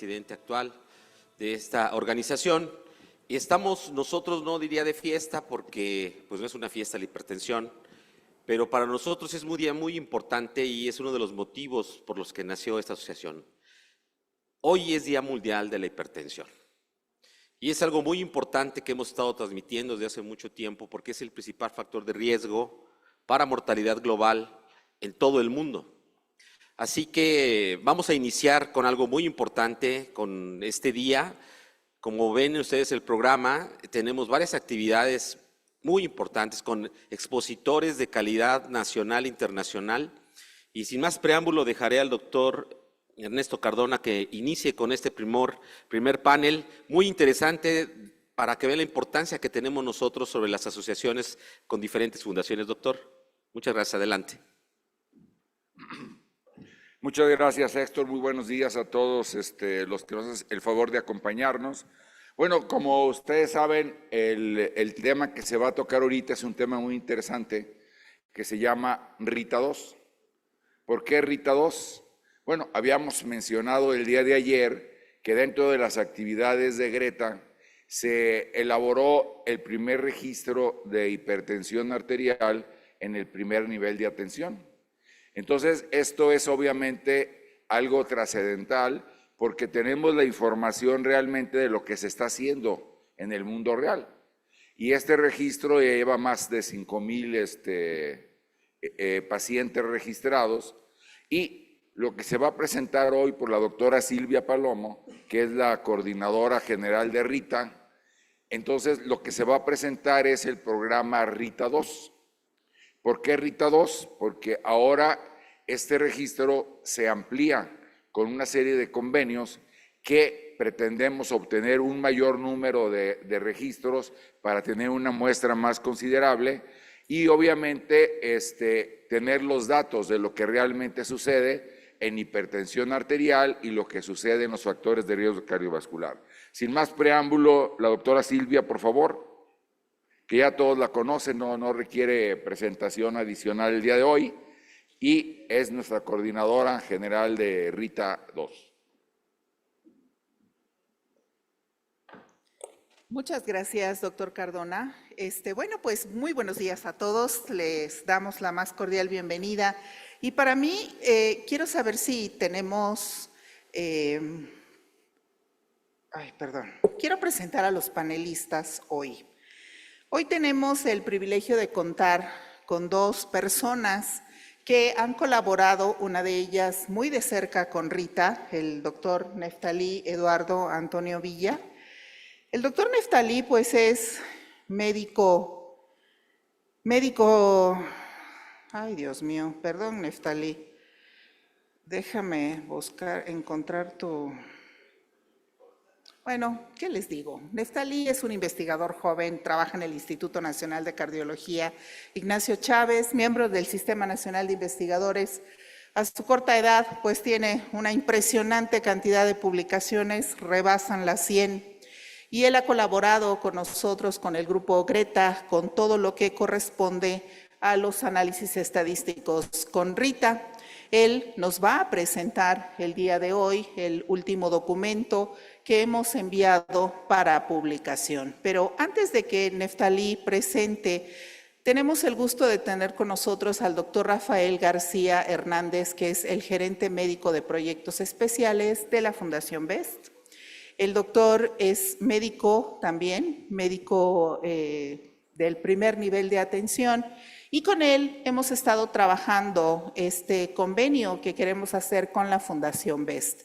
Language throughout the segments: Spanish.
presidente actual de esta organización. Y estamos nosotros, no diría de fiesta, porque pues no es una fiesta la hipertensión, pero para nosotros es un día muy importante y es uno de los motivos por los que nació esta asociación. Hoy es Día Mundial de la Hipertensión. Y es algo muy importante que hemos estado transmitiendo desde hace mucho tiempo porque es el principal factor de riesgo para mortalidad global en todo el mundo. Así que vamos a iniciar con algo muy importante con este día. Como ven ustedes el programa, tenemos varias actividades muy importantes con expositores de calidad nacional e internacional. Y sin más preámbulo dejaré al doctor Ernesto Cardona que inicie con este primer panel muy interesante para que vean la importancia que tenemos nosotros sobre las asociaciones con diferentes fundaciones. Doctor, muchas gracias. Adelante. Muchas gracias, Héctor. Muy buenos días a todos los que nos hacen el favor de acompañarnos. Bueno, como ustedes saben, el tema que se va a tocar ahorita es un tema muy interesante que se llama Rita 2. ¿Por qué Rita 2? Bueno, habíamos mencionado el día de ayer que dentro de las actividades de Greta se elaboró el primer registro de hipertensión arterial en el primer nivel de atención. Entonces, esto es obviamente algo trascendental porque tenemos la información realmente de lo que se está haciendo en el mundo real. Y este registro ya lleva más de 5,000 pacientes registrados y lo que se va a presentar hoy por la doctora Silvia Palomo, que es la coordinadora general de Rita, entonces lo que se va a presentar es el programa Rita 2. ¿Por qué Rita 2? Porque ahora este registro se amplía con una serie de convenios que pretendemos obtener un mayor número de registros para tener una muestra más considerable y obviamente tener los datos de lo que realmente sucede en hipertensión arterial y lo que sucede en los factores de riesgo cardiovascular. Sin más preámbulo, la doctora Silvia, por favor, que ya todos la conocen, no requiere presentación adicional el día de hoy, y es nuestra coordinadora general de Rita 2. Muchas gracias, doctor Cardona. Bueno, pues muy buenos días a todos. Les damos la más cordial bienvenida. Y para mí, quiero saber si tenemos... Quiero presentar a los panelistas hoy. Hoy tenemos el privilegio de contar con dos personas que han colaborado, una de ellas muy de cerca con Rita, el doctor Neftalí Eduardo Antonio Villa. El doctor Neftalí pues es médico, ay Dios mío, perdón Neftalí, déjame encontrar tu... Bueno, ¿qué les digo? Neftalí es un investigador joven, trabaja en el Instituto Nacional de Cardiología Ignacio Chávez, miembro del Sistema Nacional de Investigadores. A su corta edad, pues tiene una impresionante cantidad de publicaciones, rebasan las 100, y él ha colaborado con nosotros, con el grupo Greta, con todo lo que corresponde a los análisis estadísticos con Rita. Él nos va a presentar el día de hoy el último documento que hemos enviado para publicación. Pero antes de que Neftalí presente, tenemos el gusto de tener con nosotros al doctor Rafael García Hernández, que es el gerente médico de proyectos especiales de la Fundación BEST. El doctor es médico también, médico del primer nivel de atención, y con él hemos estado trabajando este convenio que queremos hacer con la Fundación BEST.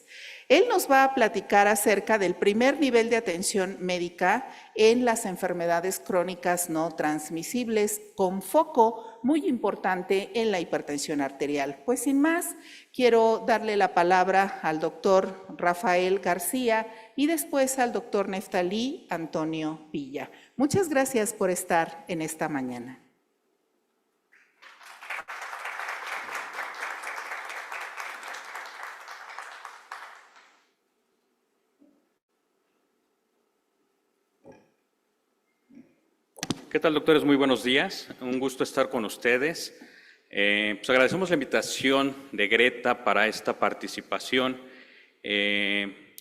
Él nos va a platicar acerca del primer nivel de atención médica en las enfermedades crónicas no transmisibles, con foco muy importante en la hipertensión arterial. Pues sin más, quiero darle la palabra al doctor Rafael García y después al doctor Neftalí Antonio Villa. Muchas gracias por estar en esta mañana. ¿Qué tal, doctores? Muy buenos días. Un gusto estar con ustedes. Pues agradecemos la invitación de Greta para esta participación.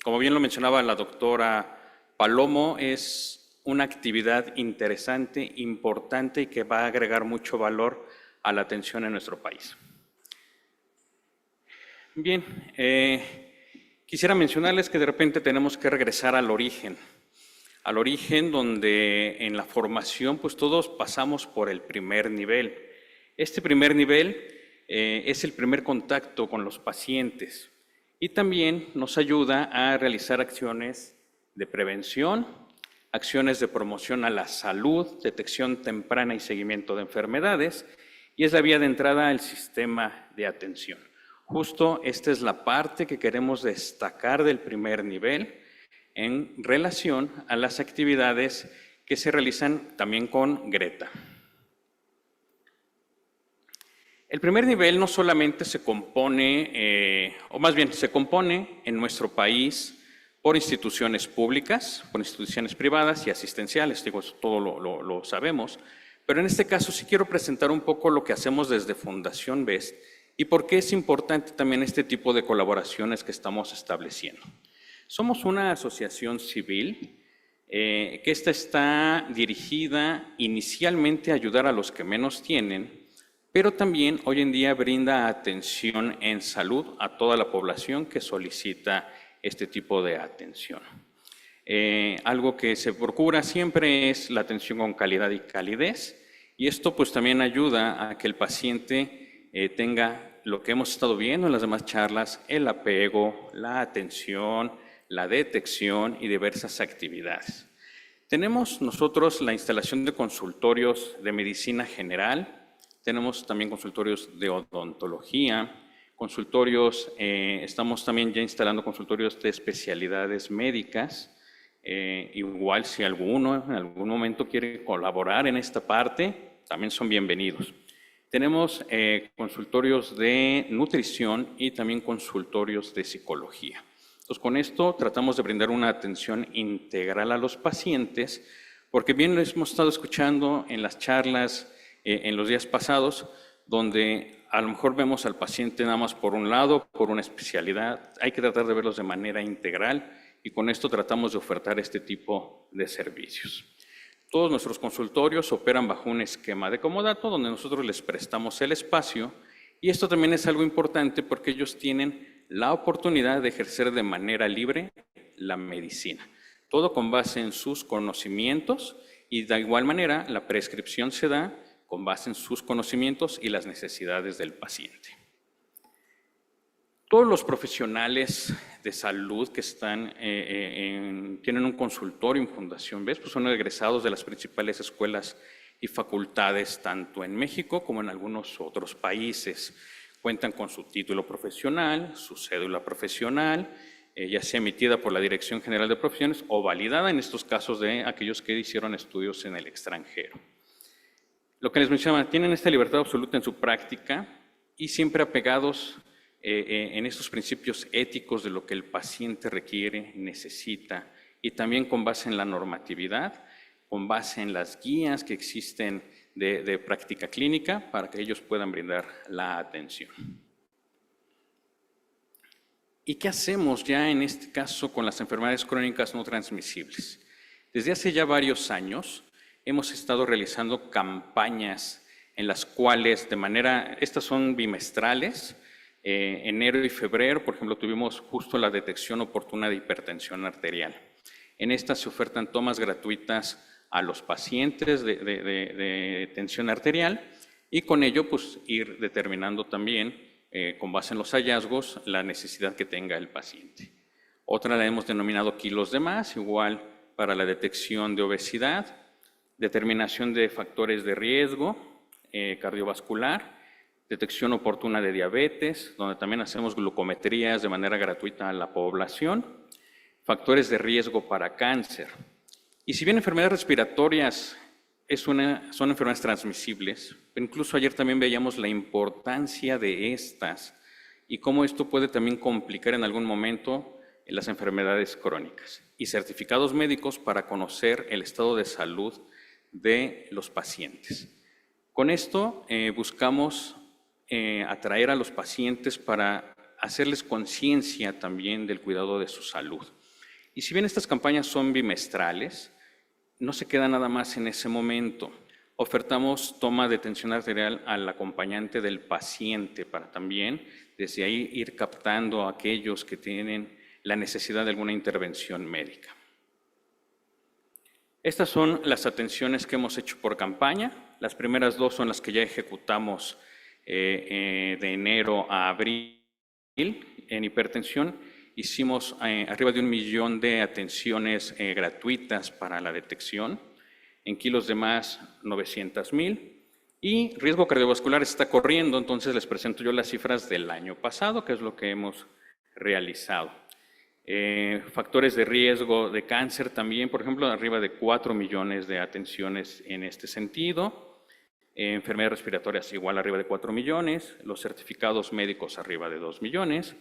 Como bien lo mencionaba la doctora Palomo, es una actividad interesante, importante y que va a agregar mucho valor a la atención en nuestro país. Bien, quisiera mencionarles que de repente tenemos que regresar al origen donde en la formación pues todos pasamos por el primer nivel. Este primer nivel es el primer contacto con los pacientes y también nos ayuda a realizar acciones de prevención, acciones de promoción a la salud, detección temprana y seguimiento de enfermedades, y es la vía de entrada al sistema de atención. Justo esta es la parte que queremos destacar del primer nivel en relación a las actividades que se realizan también con Greta. El primer nivel no solamente se compone, o más bien se compone en nuestro país por instituciones públicas, por instituciones privadas y asistenciales, digo, eso todo lo sabemos, pero en este caso sí quiero presentar un poco lo que hacemos desde Fundación BEST y por qué es importante también este tipo de colaboraciones que estamos estableciendo. Somos una asociación civil que esta está dirigida inicialmente a ayudar a los que menos tienen, pero también hoy en día brinda atención en salud a toda la población que solicita este tipo de atención. Algo que se procura siempre es la atención con calidad y calidez, y esto pues también ayuda a que el paciente tenga lo que hemos estado viendo en las demás charlas, el apego, la atención, la detección y diversas actividades. Tenemos nosotros la instalación de consultorios de medicina general, tenemos también consultorios de odontología, consultorios, estamos también ya instalando consultorios de especialidades médicas. Igual si alguno en algún momento quiere colaborar en esta parte, también son bienvenidos. Tenemos consultorios de nutrición y también consultorios de psicología. Entonces, con esto tratamos de brindar una atención integral a los pacientes, porque bien lo hemos estado escuchando en las charlas en los días pasados, donde a lo mejor vemos al paciente nada más por un lado, por una especialidad. Hay que tratar de verlos de manera integral y con esto tratamos de ofertar este tipo de servicios. Todos nuestros consultorios operan bajo un esquema de comodato donde nosotros les prestamos el espacio y esto también es algo importante porque ellos tienen la oportunidad de ejercer de manera libre la medicina. Todo con base en sus conocimientos y de igual manera la prescripción se da con base en sus conocimientos y las necesidades del paciente. Todos los profesionales de salud que tienen un consultorio en Fundación BEST pues son egresados de las principales escuelas y facultades tanto en México como en algunos otros países. Cuentan con su título profesional, su cédula profesional, ya sea emitida por la Dirección General de Profesiones o validada en estos casos de aquellos que hicieron estudios en el extranjero. Lo que les mencionaba, tienen esta libertad absoluta en su práctica y siempre apegados en estos principios éticos de lo que el paciente requiere, necesita, y también con base en la normatividad, con base en las guías que existen de práctica clínica para que ellos puedan brindar la atención. ¿Y qué hacemos ya en este caso con las enfermedades crónicas no transmisibles? Desde hace ya varios años hemos estado realizando campañas en las cuales estas son bimestrales. Enero y febrero, por ejemplo, tuvimos justo la detección oportuna de hipertensión arterial. En estas se ofertan tomas gratuitas a los pacientes de tensión arterial y con ello pues ir determinando también, con base en los hallazgos, la necesidad que tenga el paciente. Otra la hemos denominado kilos de más, igual para la detección de obesidad, determinación de factores de riesgo cardiovascular, detección oportuna de diabetes, donde también hacemos glucometrías de manera gratuita a la población, factores de riesgo para cáncer. Y si bien enfermedades respiratorias son enfermedades transmisibles, pero incluso ayer también veíamos la importancia de estas y cómo esto puede también complicar en algún momento las enfermedades crónicas. Y certificados médicos para conocer el estado de salud de los pacientes. Con esto buscamos atraer a los pacientes para hacerles conciencia también del cuidado de su salud. Y si bien estas campañas son bimestrales, no se queda nada más en ese momento. Ofertamos toma de tensión arterial al acompañante del paciente para también desde ahí ir captando a aquellos que tienen la necesidad de alguna intervención médica. Estas son las atenciones que hemos hecho por campaña. Las primeras dos son las que ya ejecutamos de enero a abril en hipertensión. Hicimos arriba de 1 millón de atenciones gratuitas para la detección. En kilos de más, 900,000. Y riesgo cardiovascular está corriendo, entonces les presento yo las cifras del año pasado, que es lo que hemos realizado. Factores de riesgo de cáncer también, por ejemplo, arriba de 4 millones de atenciones en este sentido. Enfermedades respiratorias igual arriba de 4 millones. Los certificados médicos arriba de 2 millones.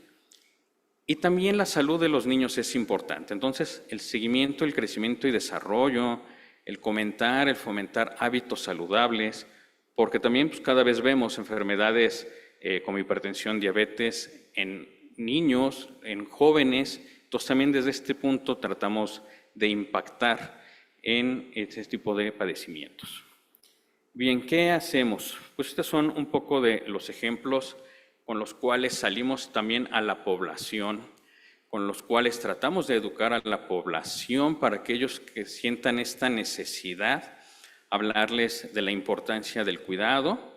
Y también la salud de los niños es importante. Entonces, el seguimiento, el crecimiento y desarrollo, el comentar, el fomentar hábitos saludables, porque también pues, cada vez vemos enfermedades como hipertensión, diabetes en niños, en jóvenes. Entonces también desde este punto tratamos de impactar en este tipo de padecimientos. Bien, ¿qué hacemos? Pues estos son un poco de los ejemplos con los cuales salimos también a la población, con los cuales tratamos de educar a la población para aquellos que sientan esta necesidad, hablarles de la importancia del cuidado.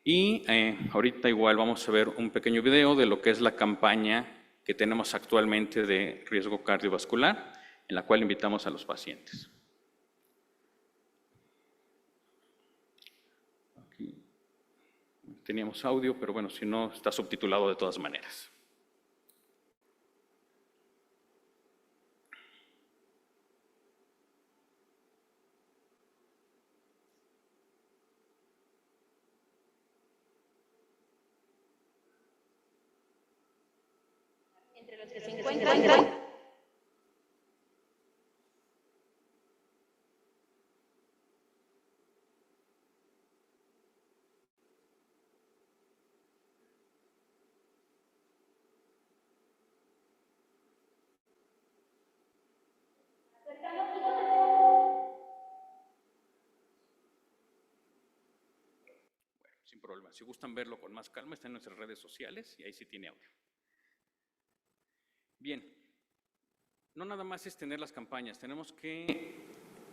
Y ahorita igual vamos a ver un pequeño video de lo que es la campaña que tenemos actualmente de riesgo cardiovascular, en la cual invitamos a los pacientes. Aquí teníamos audio, pero bueno, si no, está subtitulado de todas maneras. Entre los que se encuentran. Sin problema. Si gustan verlo con más calma, está en nuestras redes sociales y ahí sí tiene audio. Bien, no nada más es tener las campañas,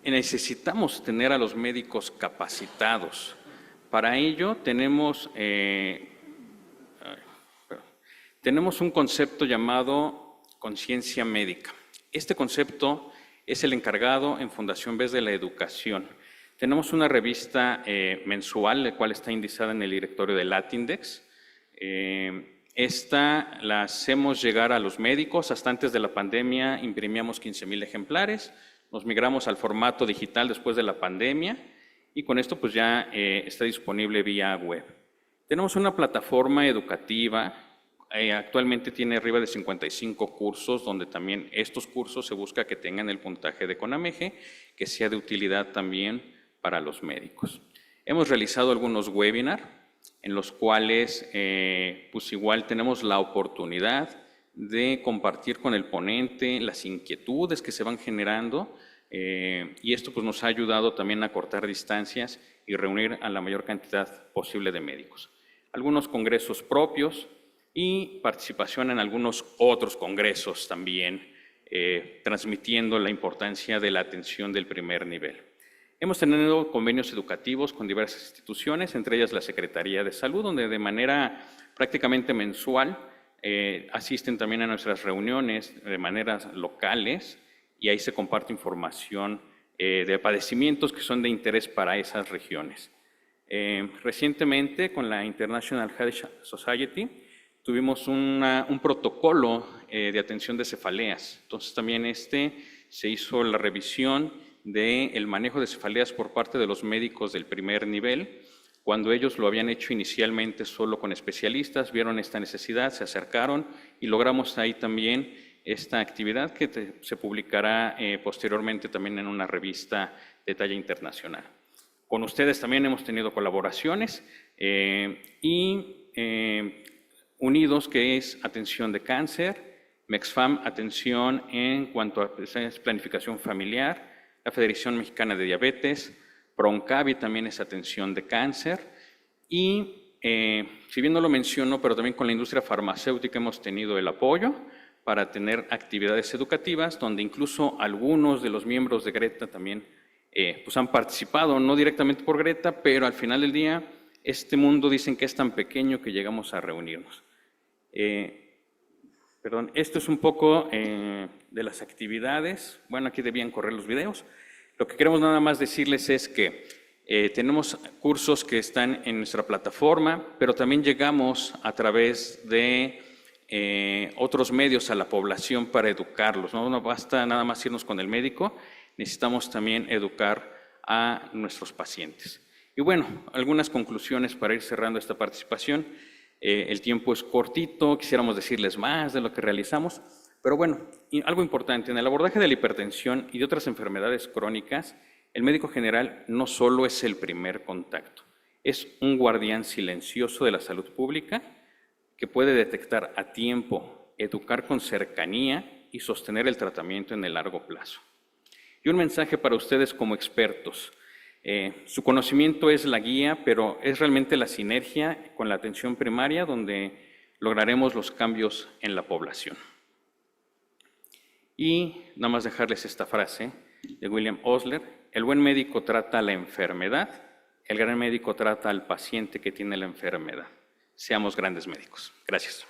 necesitamos tener a los médicos capacitados. Para ello tenemos un concepto llamado conciencia médica. Este concepto es el encargado en Fundación BES de la educación. Tenemos una revista mensual, la cual está indexada en el directorio de Latindex. Esta la hacemos llegar a los médicos. Hasta antes de la pandemia imprimíamos 15,000 ejemplares. Nos migramos al formato digital después de la pandemia y con esto pues ya está disponible vía web. Tenemos una plataforma educativa. Actualmente tiene arriba de 55 cursos, donde también estos cursos se busca que tengan el puntaje de CONAMEGE, que sea de utilidad también para los médicos. Hemos realizado algunos webinars en los cuales pues igual tenemos la oportunidad de compartir con el ponente las inquietudes que se van generando y esto pues nos ha ayudado también a cortar distancias y reunir a la mayor cantidad posible de médicos. Algunos congresos propios y participación en algunos otros congresos también, transmitiendo la importancia de la atención del primer nivel. Hemos tenido convenios educativos con diversas instituciones, entre ellas la Secretaría de Salud, donde de manera prácticamente mensual asisten también a nuestras reuniones de maneras locales y ahí se comparte información de padecimientos que son de interés para esas regiones. Recientemente con la International Health Society tuvimos un protocolo de atención de cefaleas. Entonces también se hizo la revisión del manejo de cefaleas por parte de los médicos del primer nivel. Cuando ellos lo habían hecho inicialmente solo con especialistas, vieron esta necesidad, se acercaron y logramos ahí también esta actividad que se publicará posteriormente también en una revista de talla internacional. Con ustedes también hemos tenido colaboraciones Unidos, que es atención de cáncer, Mexfam, atención en cuanto a planificación familiar, la Federación Mexicana de Diabetes, Proncavi también es atención de cáncer y, si bien no lo menciono, pero también con la industria farmacéutica hemos tenido el apoyo para tener actividades educativas, donde incluso algunos de los miembros de Greta también pues han participado, no directamente por Greta, pero al final del día este mundo dicen que es tan pequeño que llegamos a reunirnos. Perdón, esto es un poco de las actividades. Bueno, aquí debían correr los videos. Lo que queremos nada más decirles es que tenemos cursos que están en nuestra plataforma, pero también llegamos a través de otros medios a la población para educarlos. No basta nada más irnos con el médico, necesitamos también educar a nuestros pacientes. Y bueno, algunas conclusiones para ir cerrando esta participación. El tiempo es cortito, quisiéramos decirles más de lo que realizamos, pero bueno, algo importante, en el abordaje de la hipertensión y de otras enfermedades crónicas, el médico general no solo es el primer contacto, es un guardián silencioso de la salud pública que puede detectar a tiempo, educar con cercanía y sostener el tratamiento en el largo plazo. Y un mensaje para ustedes como expertos. Su conocimiento es la guía, pero es realmente la sinergia con la atención primaria donde lograremos los cambios en la población. Y nada más dejarles esta frase de William Osler: el buen médico trata a la enfermedad, el gran médico trata al paciente que tiene la enfermedad. Seamos grandes médicos. Gracias.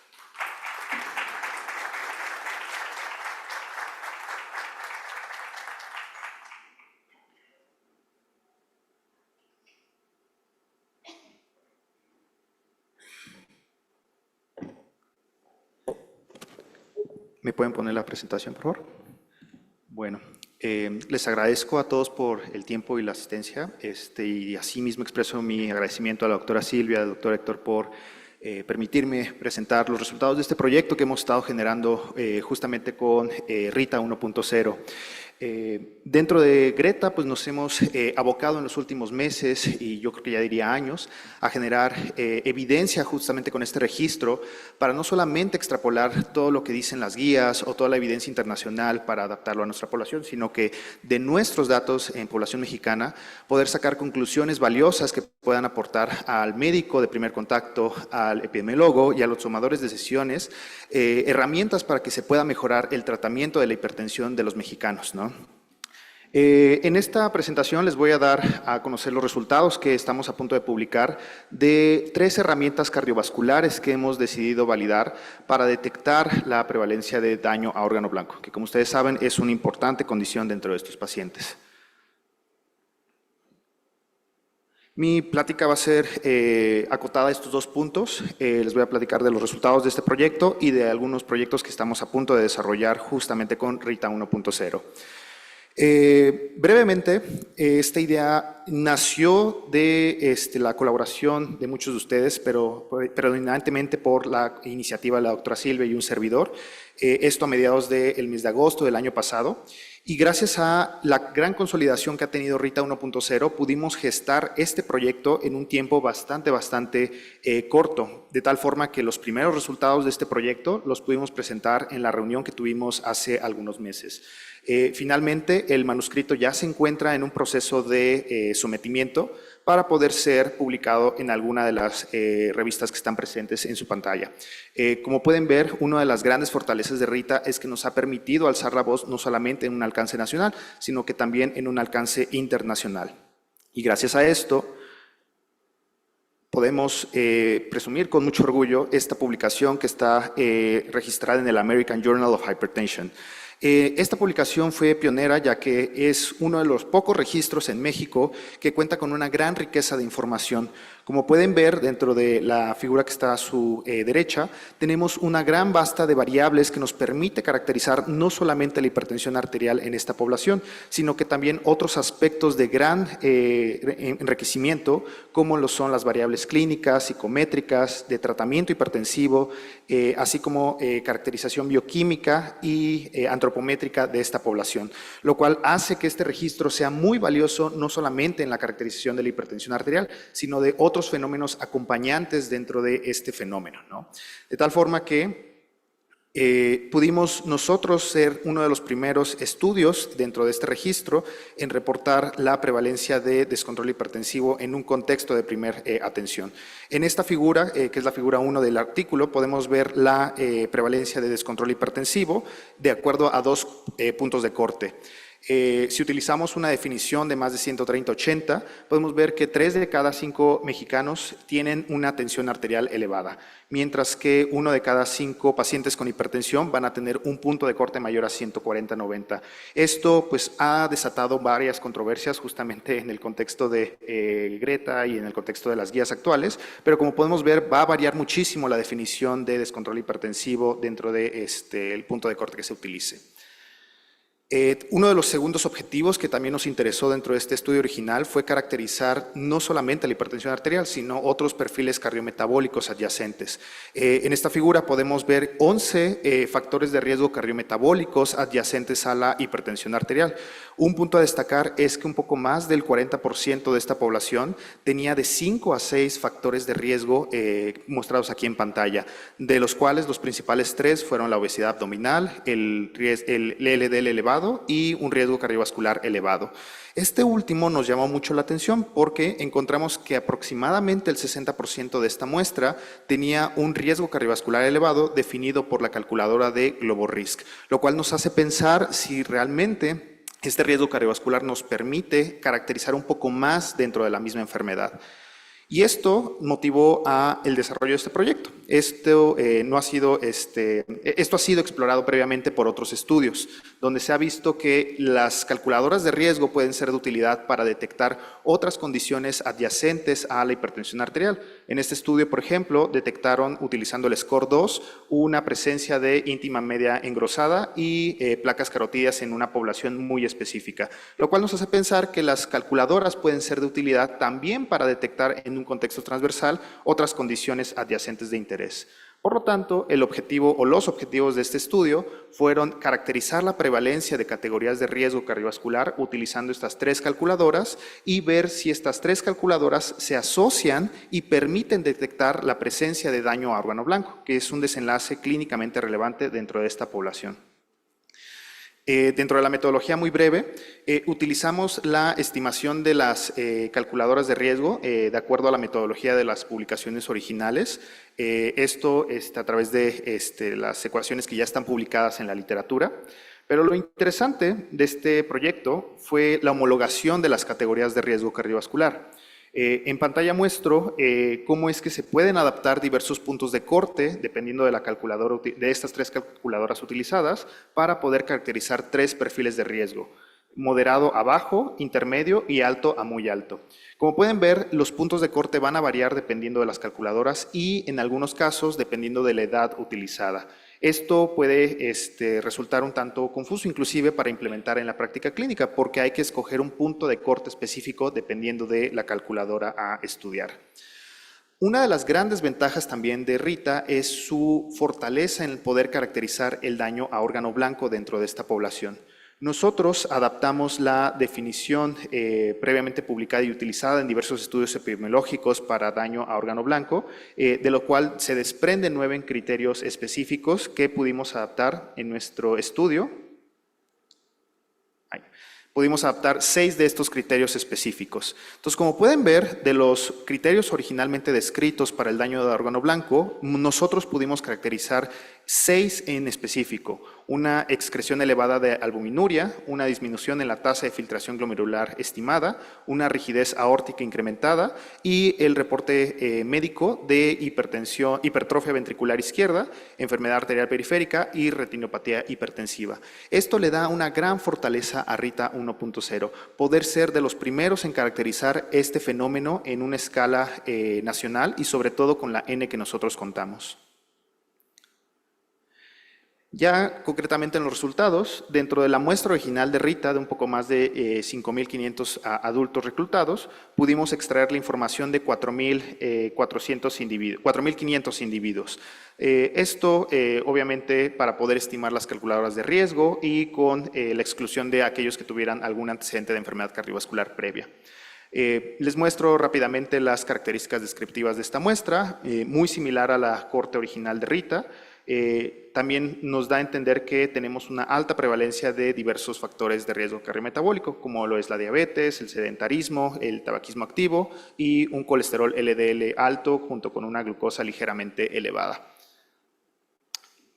¿Me pueden poner la presentación, por favor? Bueno, les agradezco a todos por el tiempo y la asistencia, y asimismo expreso mi agradecimiento a la doctora Silvia, al doctor Héctor por permitirme presentar los resultados de este proyecto que hemos estado generando justamente con Rita 1.0. Dentro de Greta, pues nos hemos abocado en los últimos meses, y yo creo que ya diría años, a generar evidencia justamente con este registro para no solamente extrapolar todo lo que dicen las guías o toda la evidencia internacional para adaptarlo a nuestra población, sino que de nuestros datos en población mexicana poder sacar conclusiones valiosas que puedan aportar al médico de primer contacto, al epidemiólogo y a los tomadores de decisiones, herramientas para que se pueda mejorar el tratamiento de la hipertensión de los mexicanos, ¿no? En esta presentación les voy a dar a conocer los resultados que estamos a punto de publicar de 3 herramientas cardiovasculares que hemos decidido validar para detectar la prevalencia de daño a órgano blanco, que como ustedes saben es una importante condición dentro de estos pacientes. Mi plática va a ser acotada a estos 2 puntos. Les voy a platicar de los resultados de este proyecto y de algunos proyectos que estamos a punto de desarrollar justamente con Rita 1.0. Brevemente, esta idea nació de la colaboración de muchos de ustedes, pero predominantemente por la iniciativa de la doctora Silvia y un servidor, esto a mediados del mes de agosto del año pasado. Y gracias a la gran consolidación que ha tenido Rita 1.0, pudimos gestar este proyecto en un tiempo bastante corto, de tal forma que los primeros resultados de este proyecto los pudimos presentar en la reunión que tuvimos hace algunos meses. Finalmente, el manuscrito ya se encuentra en un proceso de sometimiento para poder ser publicado en alguna de las revistas que están presentes en su pantalla. Como pueden ver, una de las grandes fortalezas de Rita es que nos ha permitido alzar la voz no solamente en un alcance nacional, sino que también en un alcance internacional. Y gracias a esto, podemos presumir con mucho orgullo esta publicación que está registrada en el American Journal of Hypertension. Esta publicación fue pionera ya que es uno de los pocos registros en México que cuenta con una gran riqueza de información. Como pueden ver dentro de la figura que está a su derecha, tenemos una gran basta de variables que nos permite caracterizar no solamente la hipertensión arterial en esta población, sino que también otros aspectos de gran enriquecimiento, como lo son las variables clínicas, psicométricas, de tratamiento hipertensivo, así como caracterización bioquímica y antropométrica de esta población, lo cual hace que este registro sea muy valioso no solamente en la caracterización de la hipertensión arterial, sino de otros fenómenos acompañantes dentro de este fenómeno, ¿no? De tal forma que Pudimos nosotros ser uno de los primeros estudios dentro de este registro en reportar la prevalencia de descontrol hipertensivo en un contexto de primera atención. En esta figura, que es la figura 1 del artículo, podemos ver la prevalencia de descontrol hipertensivo de acuerdo a dos puntos de corte. Si utilizamos una definición de más de 130-80, podemos ver que 3 de cada 5 mexicanos tienen una tensión arterial elevada, mientras que 1 de cada 5 pacientes con hipertensión van a tener un punto de corte mayor a 140-90. Esto pues ha desatado varias controversias justamente en el contexto de Greta y en el contexto de las guías actuales, pero como podemos ver va a variar muchísimo la definición de descontrol hipertensivo dentro de el punto de corte que se utilice. Uno de los segundos objetivos que también nos interesó dentro de este estudio original fue caracterizar no solamente la hipertensión arterial, sino otros perfiles cardiometabólicos adyacentes. En esta figura podemos ver 11 factores de riesgo cardiometabólicos adyacentes a la hipertensión arterial. Un punto a destacar es que un poco más del 40% de esta población tenía de 5 a 6 factores de riesgo mostrados aquí en pantalla, de los cuales los principales 3 fueron la obesidad abdominal, el LDL elevado y un riesgo cardiovascular elevado. Este último nos llamó mucho la atención porque encontramos que aproximadamente el 60% de esta muestra tenía un riesgo cardiovascular elevado definido por la calculadora de GloboRisk, lo cual nos hace pensar si realmente este riesgo cardiovascular nos permite caracterizar un poco más dentro de la misma enfermedad. Y esto motivó el desarrollo de este proyecto. Esto ha sido explorado previamente por otros estudios, donde se ha visto que las calculadoras de riesgo pueden ser de utilidad para detectar otras condiciones adyacentes a la hipertensión arterial. En este estudio, por ejemplo, detectaron, utilizando el SCORE-2, una presencia de íntima media engrosada y placas carotídeas en una población muy específica, lo cual nos hace pensar que las calculadoras pueden ser de utilidad también para detectar en un contexto transversal otras condiciones adyacentes de interés. Por lo tanto, el objetivo o los objetivos de este estudio fueron caracterizar la prevalencia de categorías de riesgo cardiovascular utilizando estas 3 calculadoras y ver si estas 3 calculadoras se asocian y permiten detectar la presencia de daño a órgano blanco, que es un desenlace clínicamente relevante dentro de esta población. Dentro de la metodología muy breve, utilizamos la estimación de las calculadoras de riesgo de acuerdo a la metodología de las publicaciones originales. Esto a través de las ecuaciones que ya están publicadas en la literatura. Pero lo interesante de este proyecto fue la homologación de las categorías de riesgo cardiovascular. En pantalla muestro cómo es que se pueden adaptar diversos puntos de corte, dependiendo de la calculadora, de estas 3 calculadoras utilizadas, para poder caracterizar 3 perfiles de riesgo: moderado a bajo, intermedio y alto a muy alto. Como pueden ver, los puntos de corte van a variar dependiendo de las calculadoras y, en algunos casos, dependiendo de la edad utilizada. Esto puede resultar un tanto confuso, inclusive para implementar en la práctica clínica, porque hay que escoger un punto de corte específico dependiendo de la calculadora a estudiar. Una de las grandes ventajas también de Rita es su fortaleza en el poder caracterizar el daño a órgano blanco dentro de esta población. Nosotros adaptamos la definición previamente publicada y utilizada en diversos estudios epidemiológicos para daño a órgano blanco, de lo cual se desprenden 9 criterios específicos que pudimos adaptar en nuestro estudio. Pudimos adaptar 6 de estos criterios específicos. Entonces, como pueden ver, de los criterios originalmente descritos para el daño de órgano blanco, nosotros pudimos caracterizar 6 en específico: una excreción elevada de albuminuria, una disminución en la tasa de filtración glomerular estimada, una rigidez aórtica incrementada y el reporte médico de hipertrofia ventricular izquierda, enfermedad arterial periférica y retinopatía hipertensiva. Esto le da una gran fortaleza a Rita 1.0, poder ser de los primeros en caracterizar este fenómeno en una escala nacional y sobre todo con la N que nosotros contamos. Ya concretamente en los resultados, dentro de la muestra original de Rita, de un poco más de 5.500 adultos reclutados, pudimos extraer la información de 4.500 individuos. Esto, obviamente, para poder estimar las calculadoras de riesgo y con la exclusión de aquellos que tuvieran algún antecedente de enfermedad cardiovascular previa. Les muestro rápidamente las características descriptivas de esta muestra, muy similar a la corte original de Rita. También nos da a entender que tenemos una alta prevalencia de diversos factores de riesgo cardiometabólico, como lo es la diabetes, el sedentarismo, el tabaquismo activo y un colesterol LDL alto junto con una glucosa ligeramente elevada.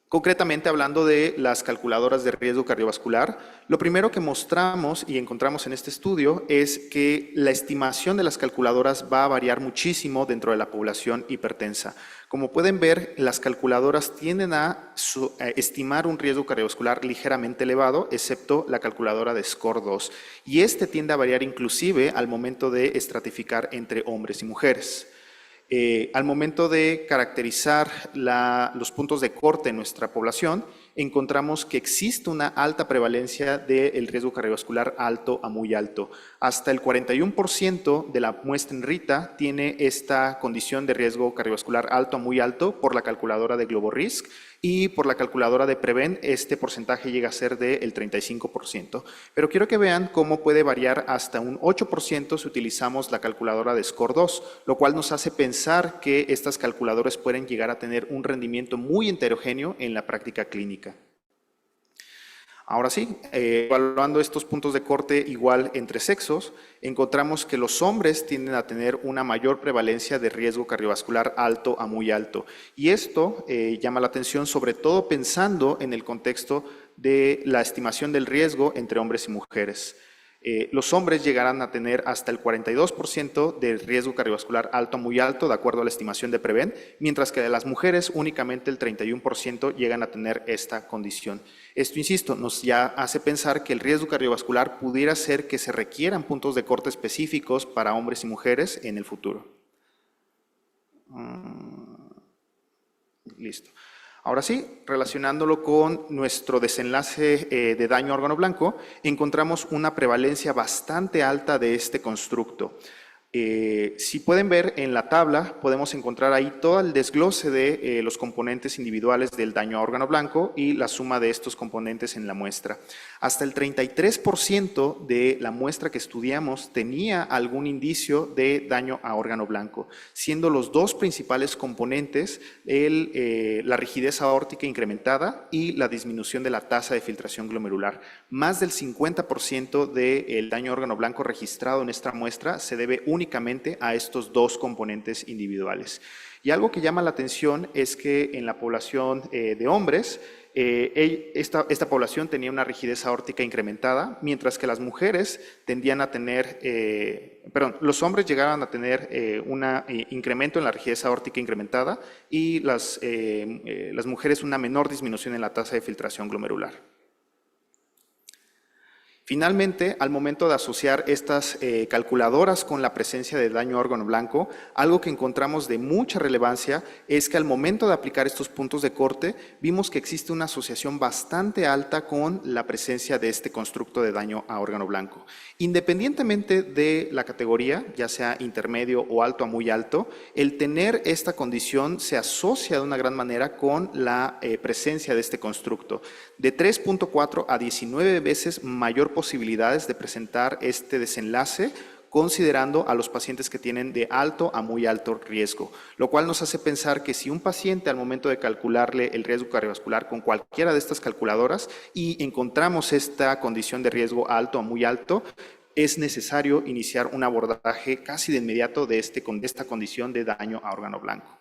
Concretamente, hablando de las calculadoras de riesgo cardiovascular, lo primero que mostramos y encontramos en este estudio es que la estimación de las calculadoras va a variar muchísimo dentro de la población hipertensa. Como pueden ver, las calculadoras tienden a estimar un riesgo cardiovascular ligeramente elevado, excepto la calculadora de SCORE-2, y este tiende a variar inclusive al momento de estratificar entre hombres y mujeres. Al momento de caracterizar los puntos de corte en nuestra población, encontramos que existe una alta prevalencia del riesgo cardiovascular alto a muy alto. Hasta el 41% de la muestra en Rita tiene esta condición de riesgo cardiovascular alto a muy alto por la calculadora de GloboRisk, y por la calculadora de Prevent este porcentaje llega a ser del 35%. Pero quiero que vean cómo puede variar hasta un 8% si utilizamos la calculadora de SCORE-2, lo cual nos hace pensar que estas calculadoras pueden llegar a tener un rendimiento muy heterogéneo en la práctica clínica. Ahora sí, evaluando estos puntos de corte igual entre sexos, encontramos que los hombres tienden a tener una mayor prevalencia de riesgo cardiovascular alto a muy alto. Y esto llama la atención sobre todo pensando en el contexto de la estimación del riesgo entre hombres y mujeres. Los hombres llegarán a tener hasta el 42% de riesgo cardiovascular alto a muy alto, de acuerdo a la estimación de Prevent, mientras que de las mujeres únicamente el 31% llegan a tener esta condición. Esto, insisto, nos ya hace pensar que el riesgo cardiovascular pudiera ser que se requieran puntos de corte específicos para hombres y mujeres en el futuro. Listo. Ahora sí, relacionándolo con nuestro desenlace de daño a órgano blanco, encontramos una prevalencia bastante alta de este constructo. Si pueden ver en la tabla, podemos encontrar ahí todo el desglose de los componentes individuales del daño a órgano blanco y la suma de estos componentes en la muestra. Hasta el 33% de la muestra que estudiamos tenía algún indicio de daño a órgano blanco, siendo los dos principales componentes la rigidez aórtica incrementada y la disminución de la tasa de filtración glomerular. Más del 50% del daño a órgano blanco registrado en esta muestra se debe únicamente a estos dos componentes individuales. Y algo que llama la atención es que en la población de hombres, esta población tenía una rigidez aórtica incrementada, mientras que las mujeres tendían a tener, los hombres llegaban a tener un incremento en la rigidez aórtica incrementada y las mujeres una menor disminución en la tasa de filtración glomerular. Finalmente, al momento de asociar estas calculadoras con la presencia de daño a órgano blanco, algo que encontramos de mucha relevancia es que al momento de aplicar estos puntos de corte, vimos que existe una asociación bastante alta con la presencia de este constructo de daño a órgano blanco. Independientemente de la categoría, ya sea intermedio o alto a muy alto, el tener esta condición se asocia de una gran manera con la presencia de este constructo. De 3.4 a 19 veces mayor posibilidades de presentar este desenlace, considerando a los pacientes que tienen de alto a muy alto riesgo, lo cual nos hace pensar que si un paciente al momento de calcularle el riesgo cardiovascular con cualquiera de estas calculadoras y encontramos esta condición de riesgo alto a muy alto, es necesario iniciar un abordaje casi de inmediato de esta condición de daño a órgano blanco.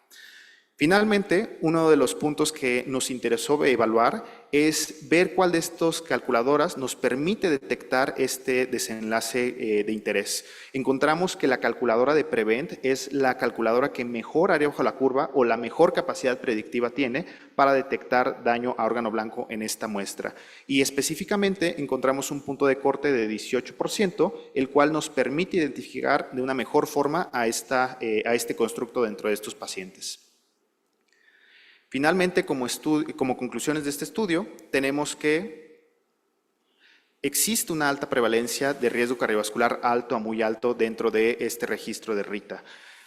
Finalmente, uno de los puntos que nos interesó evaluar es ver cuál de estas calculadoras nos permite detectar este desenlace de interés. Encontramos que la calculadora de Prevent es la calculadora que mejor área bajo la curva o la mejor capacidad predictiva tiene para detectar daño a órgano blanco en esta muestra. Y específicamente encontramos un punto de corte de 18%, el cual nos permite identificar de una mejor forma a este constructo dentro de estos pacientes. Finalmente, como conclusiones de este estudio, tenemos que existe una alta prevalencia de riesgo cardiovascular alto a muy alto dentro de este registro de Rita.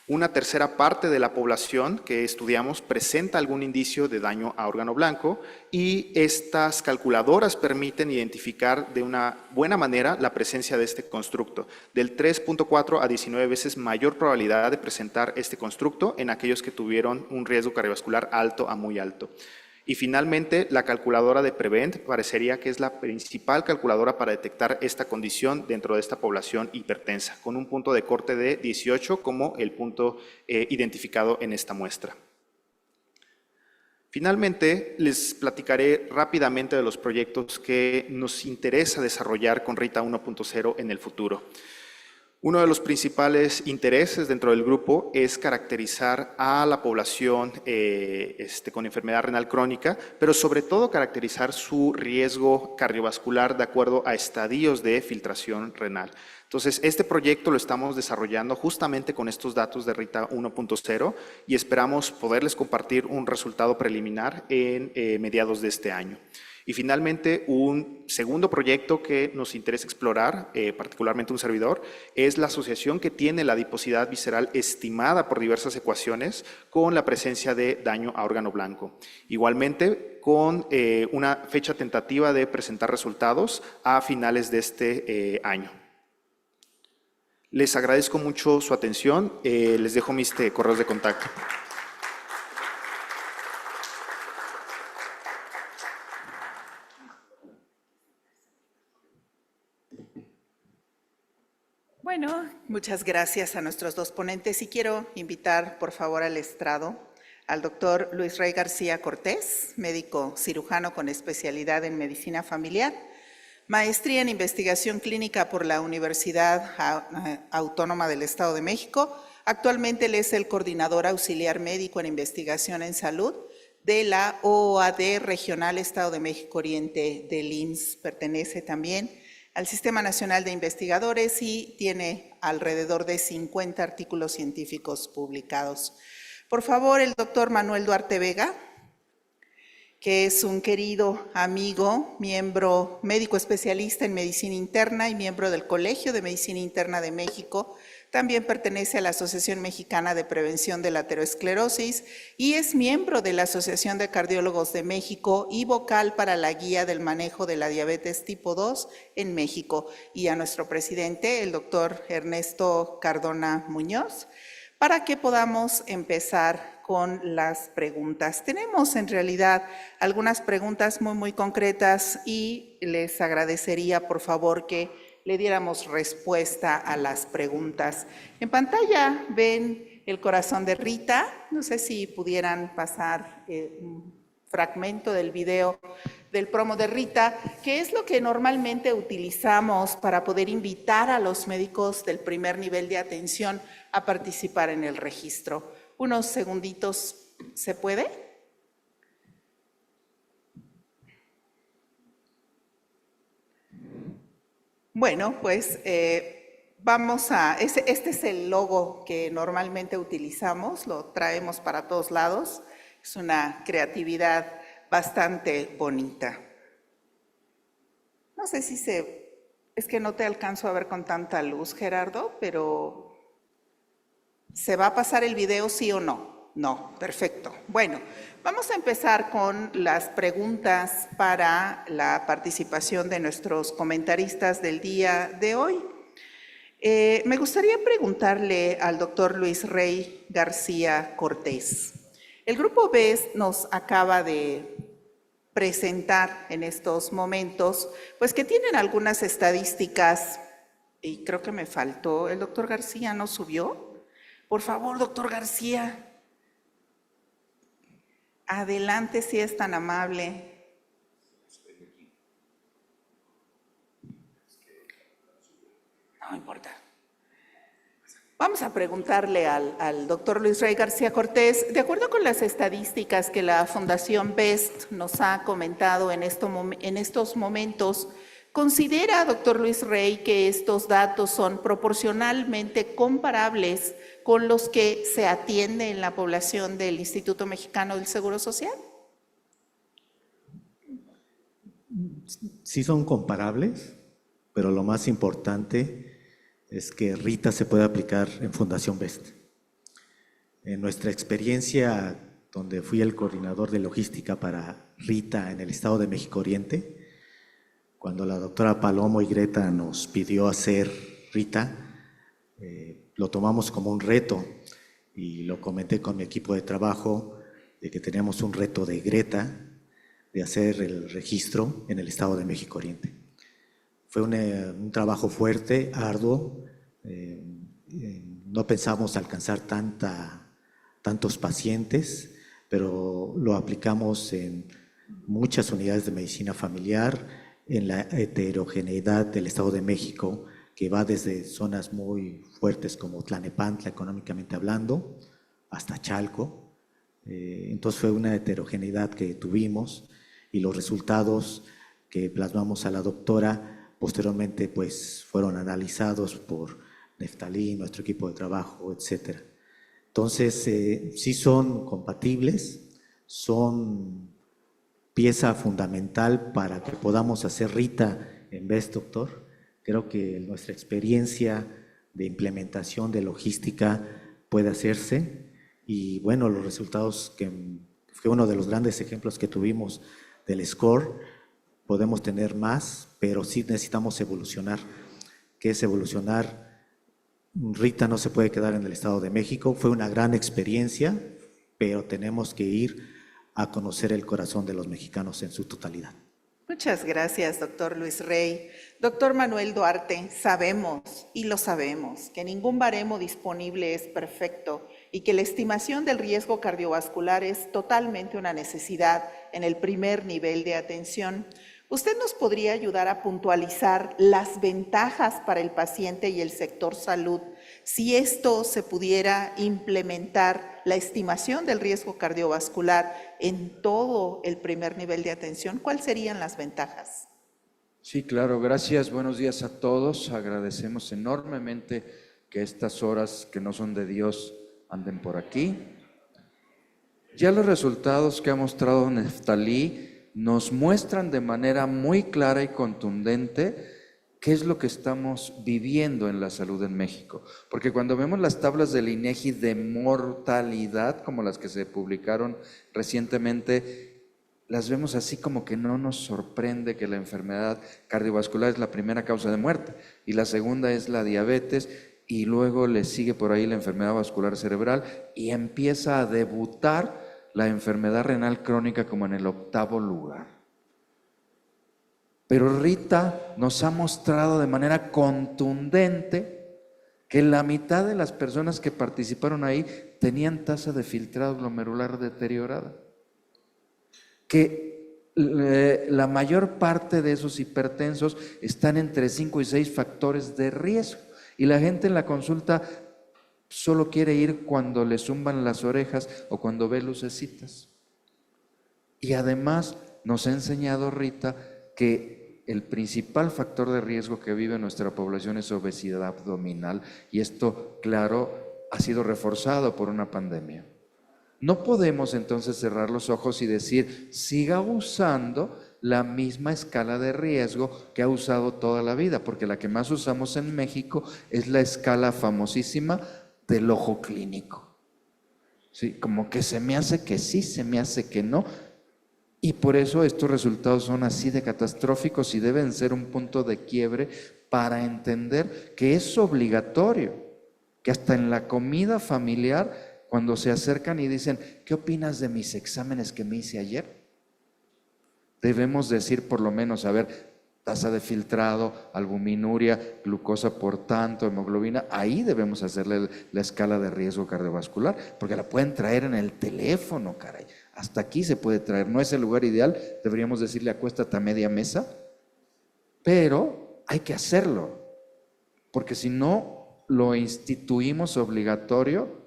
Una tercera parte de la población que estudiamos presenta algún indicio de daño a órgano blanco y estas calculadoras permiten identificar de una buena manera la presencia de este constructo, del 3.4 a 19 veces mayor probabilidad de presentar este constructo en aquellos que tuvieron un riesgo cardiovascular alto a muy alto. Y finalmente, la calculadora de Prevent parecería que es la principal calculadora para detectar esta condición dentro de esta población hipertensa, con un punto de corte de 18 como el punto identificado en esta muestra. Finalmente, les platicaré rápidamente de los proyectos que nos interesa desarrollar con Rita 1.0 en el futuro. Uno de los principales intereses dentro del grupo es caracterizar a la población con enfermedad renal crónica, pero sobre todo caracterizar su riesgo cardiovascular de acuerdo a estadios de filtración renal. Entonces, este proyecto lo estamos desarrollando justamente con estos datos de Rita 1.0 y esperamos poderles compartir un resultado preliminar en mediados de este año. Y finalmente, un segundo proyecto que nos interesa explorar, particularmente un servidor, es la asociación que tiene la adiposidad visceral estimada por diversas ecuaciones con la presencia de daño a órgano blanco. Igualmente, con una fecha tentativa de presentar resultados a finales de este año. Les agradezco mucho su atención. Les dejo mis correos de contacto. Bueno, muchas gracias a nuestros dos ponentes y quiero invitar, por favor, al estrado al doctor Luis Rey García Cortés, médico cirujano con especialidad en medicina familiar, maestría en investigación clínica por la Universidad Autónoma del Estado de México. Actualmente él es el coordinador auxiliar médico en investigación en salud de la OAD Regional Estado de México Oriente del IMSS. Pertenece también al Sistema Nacional de Investigadores y tiene alrededor de 50 artículos científicos publicados. Por favor, el doctor Manuel Duarte Vega, que es un querido amigo, miembro médico especialista en medicina interna y miembro del Colegio de Medicina Interna de México. También pertenece a la Asociación Mexicana de Prevención de la Aterosclerosis y es miembro de la Asociación de Cardiólogos de México y vocal para la guía del manejo de la diabetes tipo 2 en México. Y a nuestro presidente, el doctor Ernesto Cardona Muñoz, para que podamos empezar con las preguntas. Tenemos en realidad algunas preguntas muy concretas y les agradecería por favor que le diéramos respuesta a las preguntas. En pantalla ven el corazón de Rita. No sé si pudieran pasar un fragmento del video del promo de Rita, que es lo que normalmente utilizamos para poder invitar a los médicos del primer nivel de atención a participar en el registro. Unos segunditos, ¿se puede? Bueno, pues este es el logo que normalmente utilizamos, lo traemos para todos lados, es una creatividad bastante bonita. No sé si es que no te alcanzo a ver con tanta luz, Gerardo, pero ¿se va a pasar el video sí o no? No, perfecto. Bueno, vamos a empezar con las preguntas para la participación de nuestros comentaristas del día de hoy. Me gustaría preguntarle al doctor Luis Rey García Cortés. El grupo BEST nos acaba de presentar en estos momentos, pues que tienen algunas estadísticas, y creo que me faltó, ¿el doctor García no subió? Por favor, doctor García. Adelante, si es tan amable. No importa. Vamos a preguntarle al doctor Luis Rey García Cortés, de acuerdo con las estadísticas que la Fundación BEST nos ha comentado en estos momentos, ¿considera, doctor Luis Rey, que estos datos son proporcionalmente comparables con los que se atiende en la población del Instituto Mexicano del Seguro Social? Sí son comparables, pero lo más importante es que Rita se puede aplicar en Fundación BEST. En nuestra experiencia, donde fui el coordinador de logística para Rita en el Estado de México Oriente, cuando la doctora Palomo y Greta nos pidió hacer Rita, lo tomamos como un reto y lo comenté con mi equipo de trabajo de que teníamos un reto de Greta de hacer el registro en el Estado de México Oriente. Fue un trabajo fuerte, arduo. No pensamos alcanzar tantos pacientes, pero lo aplicamos en muchas unidades de medicina familiar, en la heterogeneidad del Estado de México, que va desde zonas muy fuertes como Tlalnepantla, económicamente hablando, hasta Chalco. Entonces fue una heterogeneidad que tuvimos y los resultados que plasmamos a la doctora posteriormente pues fueron analizados por Neftalí, nuestro equipo de trabajo, etc. Entonces sí son compatibles, son pieza fundamental para que podamos hacer Rita en vez, doctor. Creo que nuestra experiencia de implementación de logística puede hacerse y bueno, los resultados que fue uno de los grandes ejemplos que tuvimos del SCORE, podemos tener más, pero sí necesitamos evolucionar. ¿Qué es evolucionar? Rita no se puede quedar en el Estado de México, fue una gran experiencia, pero tenemos que ir a conocer el corazón de los mexicanos en su totalidad. Muchas gracias, doctor Luis Rey. Doctor Manuel Duarte, sabemos, y lo sabemos, que ningún baremo disponible es perfecto y que la estimación del riesgo cardiovascular es totalmente una necesidad en el primer nivel de atención. ¿Usted nos podría ayudar a puntualizar las ventajas para el paciente y el sector salud si esto se pudiera implementar, la estimación del riesgo cardiovascular en todo el primer nivel de atención? ¿Cuáles serían las ventajas? Sí, claro, gracias. Buenos días a todos. Agradecemos enormemente que estas horas que no son de Dios anden por aquí. Ya los resultados que ha mostrado Neftalí nos muestran de manera muy clara y contundente qué es lo que estamos viviendo en la salud en México. Porque cuando vemos las tablas del INEGI de mortalidad, como las que se publicaron recientemente, las vemos así como que no nos sorprende que la enfermedad cardiovascular es la primera causa de muerte y la segunda es la diabetes y luego le sigue por ahí la enfermedad vascular cerebral y empieza a debutar la enfermedad renal crónica como en el 8º lugar. Pero Rita nos ha mostrado de manera contundente que la mitad de las personas que participaron ahí tenían tasa de filtrado glomerular deteriorada, que la mayor parte de esos hipertensos están entre 5 y 6 factores de riesgo y la gente en la consulta solo quiere ir cuando le zumban las orejas o cuando ve lucecitas. Y además nos ha enseñado Rita que el principal factor de riesgo que vive nuestra población es obesidad abdominal y esto, claro, ha sido reforzado por una pandemia. No podemos entonces cerrar los ojos y decir, siga usando la misma escala de riesgo que ha usado toda la vida, porque la que más usamos en México es la escala famosísima del ojo clínico. ¿Sí? Como que se me hace que sí, se me hace que no. Y por eso estos resultados son así de catastróficos y deben ser un punto de quiebre para entender que es obligatorio, que hasta en la comida familiar, cuando se acercan y dicen, ¿qué opinas de mis exámenes que me hice ayer? Debemos decir por lo menos, a ver, tasa de filtrado, albuminuria, glucosa por tanto, hemoglobina, ahí debemos hacerle la escala de riesgo cardiovascular, porque la pueden traer en el teléfono, caray. Hasta aquí se puede traer, no es el lugar ideal, deberíamos decirle acuéstate a media mesa, pero hay que hacerlo, porque si no lo instituimos obligatorio,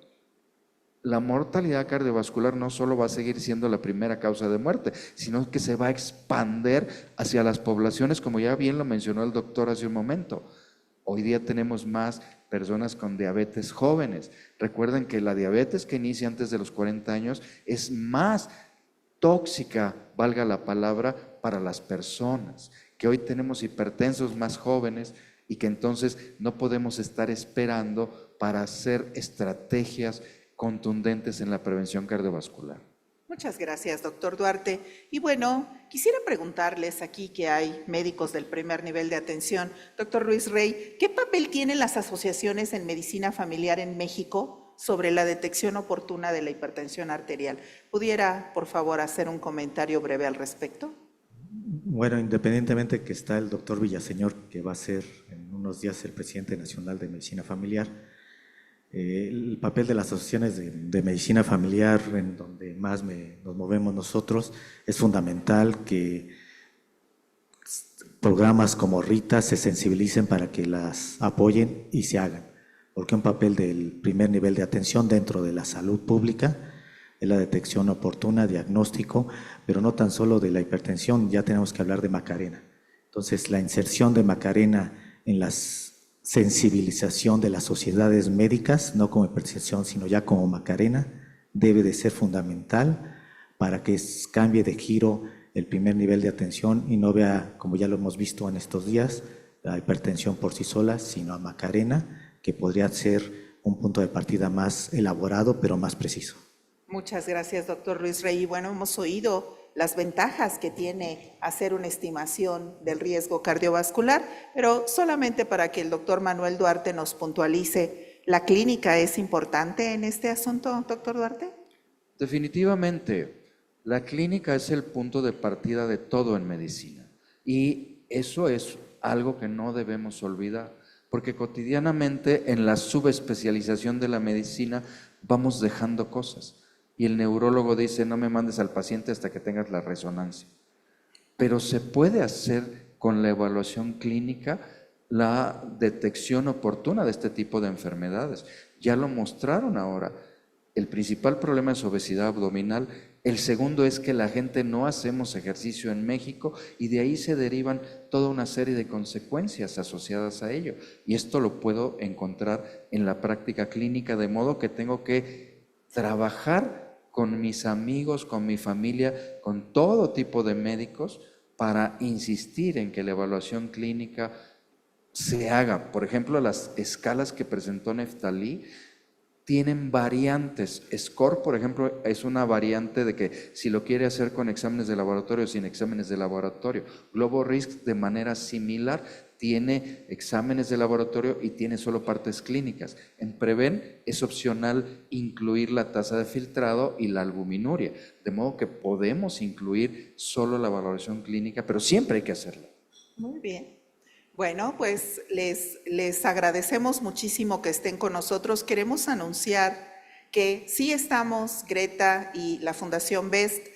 la mortalidad cardiovascular no solo va a seguir siendo la primera causa de muerte, sino que se va a expandir hacia las poblaciones, como ya bien lo mencionó el doctor hace un momento. Hoy día tenemos más personas con diabetes jóvenes. Recuerden que la diabetes que inicia antes de los 40 años es más tóxica, valga la palabra, para las personas. Que hoy tenemos hipertensos más jóvenes y que entonces no podemos estar esperando para hacer estrategias contundentes en la prevención cardiovascular. Muchas gracias, doctor Duarte. Y bueno, quisiera preguntarles aquí que hay médicos del primer nivel de atención. Doctor Luis Rey, ¿qué papel tienen las asociaciones en medicina familiar en México sobre la detección oportuna de la hipertensión arterial. ¿Pudiera, por favor, hacer un comentario breve al respecto? Bueno, independientemente que está el doctor Villaseñor, que va a ser en unos días el presidente nacional de Medicina Familiar, el papel de las asociaciones de medicina familiar, en donde más nos movemos nosotros, es fundamental que programas como RITA se sensibilicen para que las apoyen y se hagan, porque un papel del primer nivel de atención dentro de la salud pública es la detección oportuna, diagnóstico, pero no tan solo de la hipertensión, ya tenemos que hablar de Macarena. Entonces, la inserción de Macarena en la sensibilización de las sociedades médicas, no como hipertensión, sino ya como Macarena, debe de ser fundamental para que cambie de giro el primer nivel de atención y no vea, como ya lo hemos visto en estos días, la hipertensión por sí sola, sino a Macarena, que podría ser un punto de partida más elaborado, pero más preciso. Muchas gracias, doctor Ruiz Rey. Bueno, hemos oído las ventajas que tiene hacer una estimación del riesgo cardiovascular, pero solamente para que el doctor Manuel Duarte nos puntualice, ¿la clínica es importante en este asunto, doctor Duarte? Definitivamente, la clínica es el punto de partida de todo en medicina y eso es algo que no debemos olvidar, porque cotidianamente en la subespecialización de la medicina vamos dejando cosas. Y el neurólogo dice, no me mandes al paciente hasta que tengas la resonancia. Pero se puede hacer con la evaluación clínica la detección oportuna de este tipo de enfermedades. Ya lo mostraron ahora. El principal problema es obesidad abdominal. El segundo es que la gente no hacemos ejercicio en México y de ahí se derivan toda una serie de consecuencias asociadas a ello. Y esto lo puedo encontrar en la práctica clínica, de modo que tengo que trabajar con mis amigos, con mi familia, con todo tipo de médicos para insistir en que la evaluación clínica se haga. Por ejemplo, las escalas que presentó Neftalí tienen variantes. SCORE, por ejemplo, es una variante de que si lo quiere hacer con exámenes de laboratorio o sin exámenes de laboratorio. GloboRisk, de manera similar, tiene exámenes de laboratorio y tiene solo partes clínicas. En PREVEN es opcional incluir la tasa de filtrado y la albuminuria, de modo que podemos incluir solo la valoración clínica, pero siempre hay que hacerlo. Muy bien. Bueno, pues les agradecemos muchísimo que estén con nosotros. Queremos anunciar que sí estamos, Greta y la Fundación BEST,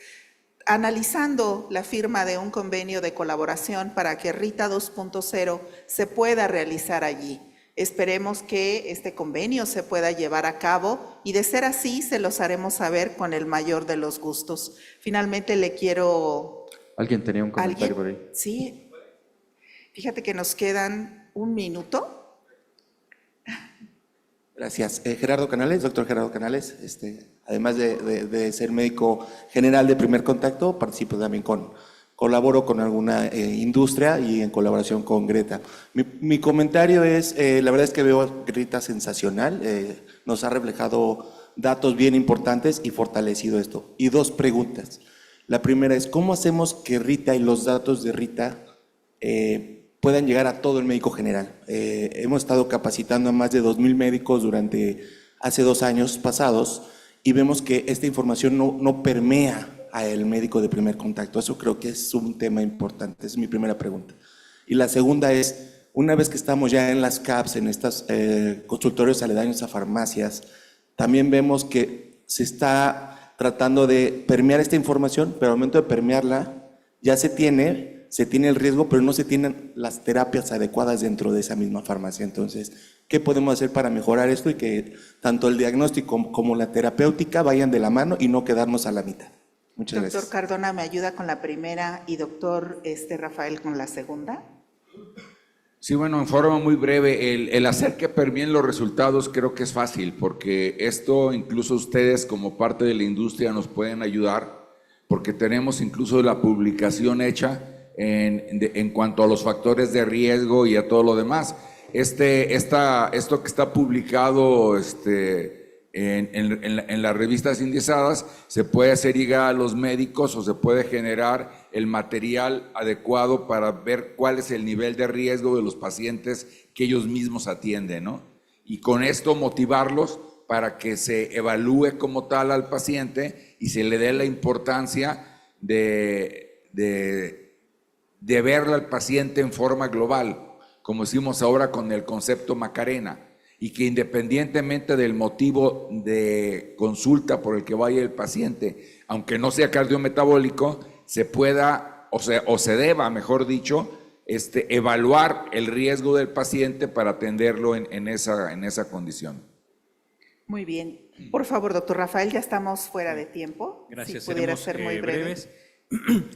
analizando la firma de un convenio de colaboración para que RITA 2.0 se pueda realizar allí. Esperemos que este convenio se pueda llevar a cabo y de ser así se los haremos saber con el mayor de los gustos. Finalmente le quiero... ¿Alguien tenía un comentario por ahí? Sí. Fíjate que nos quedan un minuto. Gracias. Gerardo Canales, doctor Gerardo Canales, además de ser médico general de primer contacto, participo también colaboro con alguna industria y en colaboración con Greta. Mi comentario es, la verdad es que veo a Greta sensacional, nos ha reflejado datos bien importantes y fortalecido esto. Y dos preguntas. La primera es, ¿cómo hacemos que Rita y los datos de Rita puedan llegar a todo el médico general? Hemos estado capacitando a más de 2,000 médicos hace 2 años pasados y vemos que esta información no permea al médico de primer contacto. Eso creo que es un tema importante. Esa es mi primera pregunta. Y la segunda es, una vez que estamos ya en las CAPS, en estos consultorios aledaños a farmacias, también vemos que se está tratando de permear esta información, pero al momento de permearla ya se tiene el riesgo, pero no se tienen las terapias adecuadas dentro de esa misma farmacia. Entonces, ¿qué podemos hacer para mejorar esto y que tanto el diagnóstico como la terapéutica vayan de la mano y no quedarnos a la mitad? Muchas gracias. Doctor Cardona me ayuda con la primera y doctor Rafael con la segunda. Sí, bueno, en forma muy breve, el hacer que permeen los resultados creo que es fácil, porque esto incluso ustedes como parte de la industria nos pueden ayudar, porque tenemos incluso la publicación hecha en cuanto a los factores de riesgo y a todo lo demás. Esto que está publicado en las revistas indizadas se puede hacer llegar a los médicos o se puede generar el material adecuado para ver cuál es el nivel de riesgo de los pacientes que ellos mismos atienden, ¿no? Y con esto motivarlos para que se evalúe como tal al paciente y se le dé la importancia de verle al paciente en forma global, como hicimos ahora con el concepto Macarena, y que independientemente del motivo de consulta por el que vaya el paciente, aunque no sea cardiometabólico, se pueda o se deba, mejor dicho, evaluar el riesgo del paciente para atenderlo en esa condición. Muy bien. Por favor, doctor Rafael, ya estamos fuera de tiempo. Gracias, Si pudiera seremos ser muy breve. breves.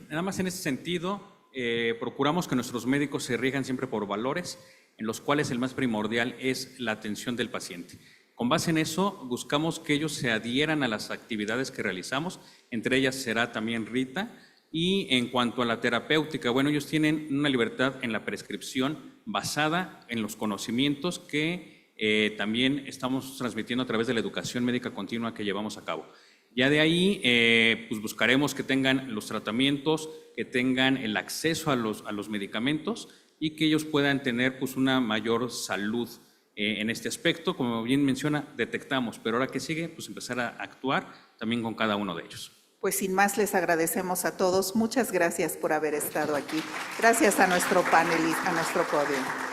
Nada más en ese sentido, procuramos que nuestros médicos se rijan siempre por valores, en los cuales el más primordial es la atención del paciente. Con base en eso, buscamos que ellos se adhieran a las actividades que realizamos, entre ellas será también Rita. Y en cuanto a la terapéutica, bueno, ellos tienen una libertad en la prescripción basada en los conocimientos que también estamos transmitiendo a través de la educación médica continua que llevamos a cabo. Ya de ahí, pues buscaremos que tengan los tratamientos, que tengan el acceso a los medicamentos y que ellos puedan tener pues una mayor salud en este aspecto. Como bien menciona, detectamos, pero ahora que sigue, pues empezar a actuar también con cada uno de ellos. Pues sin más, les agradecemos a todos. Muchas gracias por haber estado aquí. Gracias a nuestro panel y a nuestro podio.